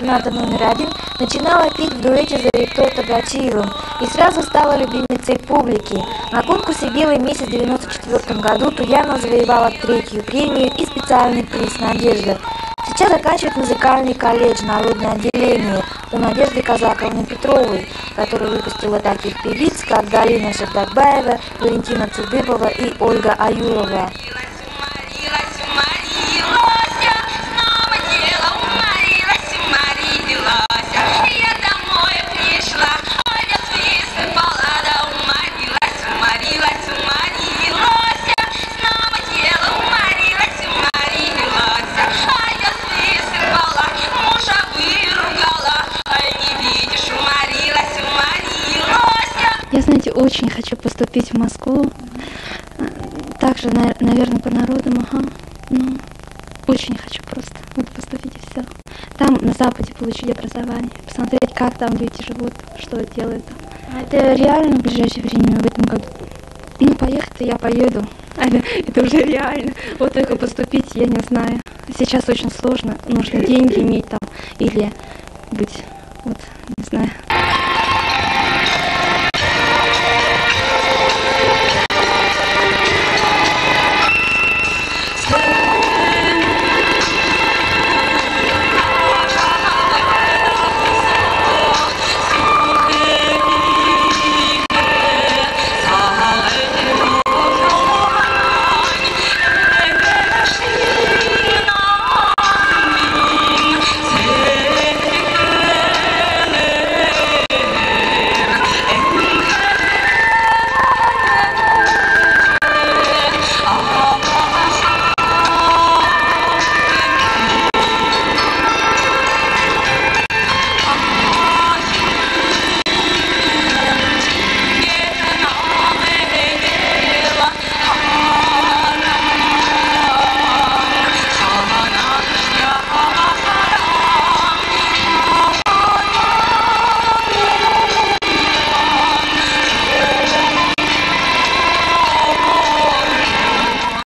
интерната номер 1, начинала петь в дуэте за Виктором Тогочиевым и сразу стала любимицей публики. На конкурсе «Белый месяц» в 1994 году Туянова завоевала 3-ю премию и специальный приз «Надежда». Сейчас заканчивает музыкальный колледж, народное отделение у Надежды Казаковны Петровой, которая выпустила таких певиц, как Галина Шердакбаева, Валентина Цыдыпова и Ольга Аюрова. Я, знаете, очень хочу поступить в Москву. Также, наверное, по народам, Ну, очень хочу просто поступить и все. Там, на Западе, получить образование, посмотреть, как там люди живут, что делают там. Это реально в ближайшее время, в этом году. Ну, поехать-то я поеду. Это уже реально. Вот только поступить, я не знаю. Сейчас очень сложно. Нужно деньги иметь там или быть, не знаю.